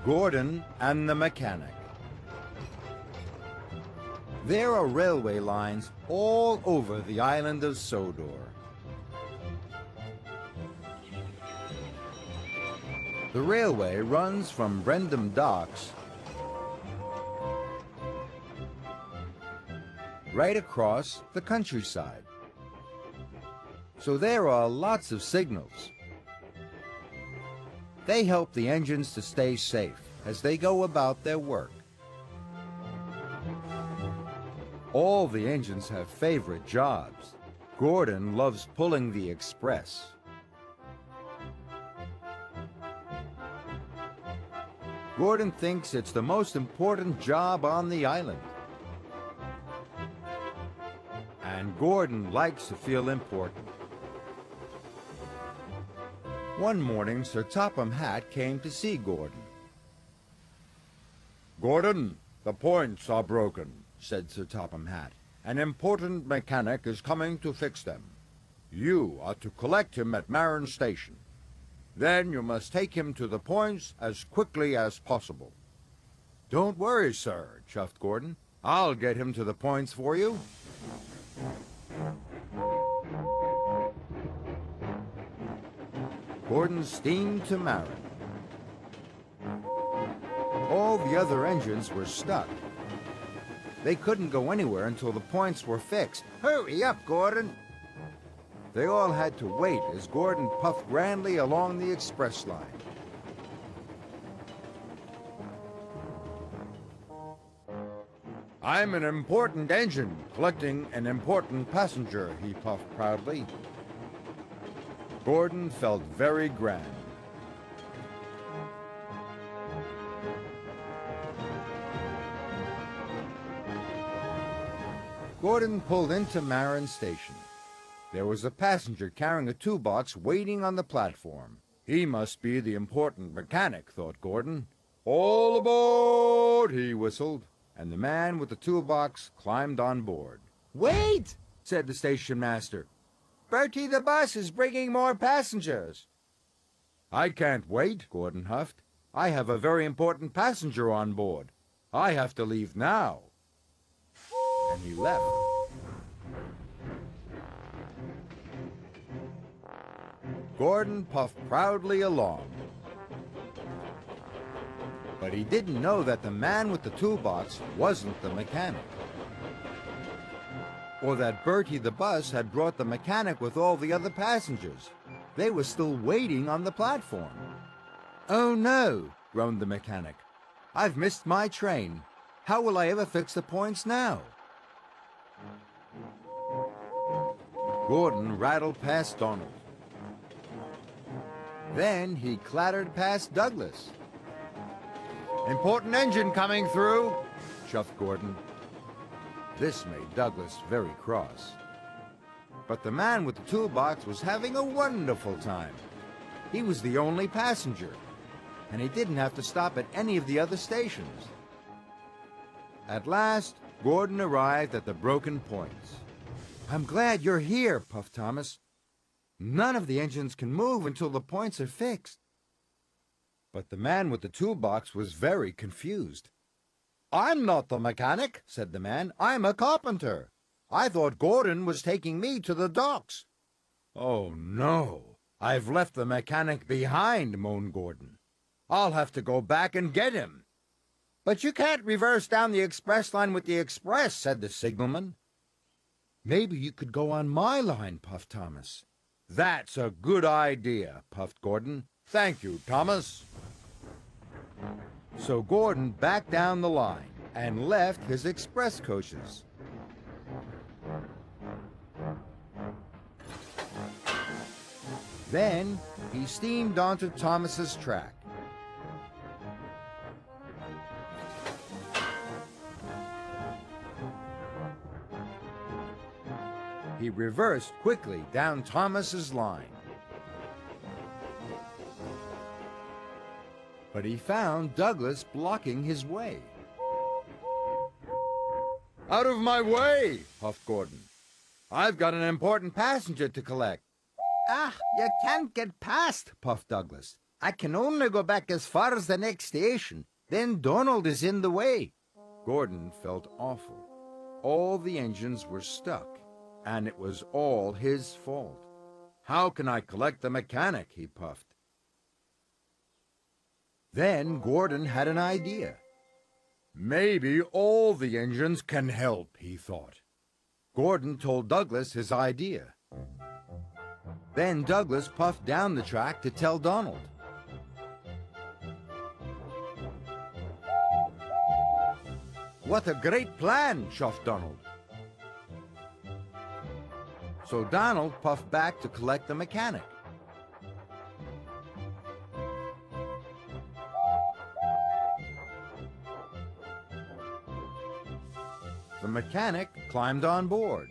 Gordon and the Mechanic. There are railway lines all over the island of Sodor. The railway runs from Brendam Docks right across the countryside. So there are lots of signals. They help the engines to stay safe as they go about their work. All the engines have favorite jobs. Gordon loves pulling the express. Gordon thinks it's the most important job on the island. And Gordon likes to feel important. One morning, Sir Topham Hatt came to see Gordon. "Gordon, the points are broken," said Sir Topham Hatt. "An important mechanic is coming to fix them. You are to collect him at Marin Station. Then you must take him to the points as quickly as possible." "Don't worry, sir," chuffed Gordon. "I'll get him to the points for you." Gordon steamed to Marin. All the other engines were stuck. They couldn't go anywhere until the points were fixed. "Hurry up, Gordon!" They all had to wait as Gordon puffed grandly along the express line. "I'm an important engine, collecting an important passenger," he puffed proudly. Gordon felt very grand. Gordon pulled into Marin Station. There was a passenger carrying a toolbox waiting on the platform. He must be the important mechanic, thought Gordon. "All aboard!" he whistled, and the man with the toolbox climbed on board. "Wait!" said the station master. "Bertie the bus is bringing more passengers." "I can't wait," Gordon huffed. "I have a very important passenger on board. I have to leave now." And he left. Gordon puffed proudly along. But he didn't know that the man with the toolbox wasn't the mechanic. Or that Bertie the bus had brought the mechanic with all the other passengers. They were still waiting on the platform. "Oh no," groaned the mechanic. "I've missed my train. How will I ever fix the points now?" Gordon rattled past Donald. Then he clattered past Douglas. "Important engine coming through," chuffed Gordon. This made Douglas very cross. But the man with the toolbox was having a wonderful time. He was the only passenger, and he didn't have to stop at any of the other stations. At last, Gordon arrived at the broken points. "I'm glad you're here," puffed Thomas. "None of the engines can move until the points are fixed." But the man with the toolbox was very confused. "I'm not the mechanic," said the man. "I'm a carpenter. I thought Gordon was taking me to the docks." "Oh, no. I've left the mechanic behind," moaned Gordon. "I'll have to go back and get him." "But you can't reverse down the express line with the express," said the signalman. "Maybe you could go on my line," puffed Thomas. "That's a good idea," puffed Gordon. "Thank you, Thomas." So Gordon backed down the line and left his express coaches. Then he steamed onto Thomas's track. He reversed quickly down Thomas's line. But he found Douglas blocking his way. "Out of my way!" puffed Gordon. "I've got an important passenger to collect." "Ah, you can't get past," puffed Douglas. I can only go back as far as the next station. Then Donald is in the way. Gordon felt awful. All the engines were stuck, and it was all his fault. How can I collect the mechanic? He puffed. Then Gordon had an idea. Maybe all the engines can help, he thought. Gordon told Douglas his idea. Then Douglas puffed down the track to tell Donald. What a great plan, chuffed Donald. So Donald puffed back to collect the mechanic. The mechanic climbed on board.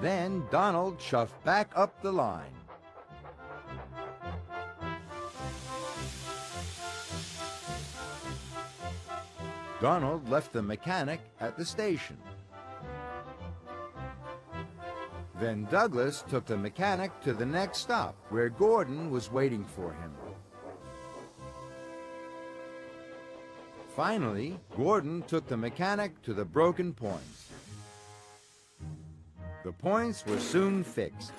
Then Donald chuffed back up the line. Donald left the mechanic at the station. Then Douglas took the mechanic to the next stop, where Gordon was waiting for him. Finally, Gordon took the mechanic to the broken points. The points were soon fixed,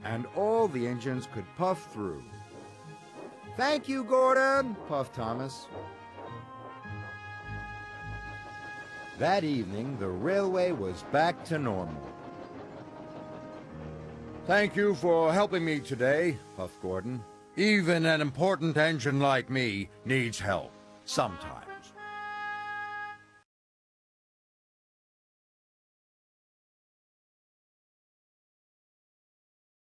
and all the engines could puff through. "Thank you, Gordon," puffed Thomas. That evening, the railway was back to normal. "Thank you for helping me today," puffed Gordon. "Even an important engine like me needs help sometimes."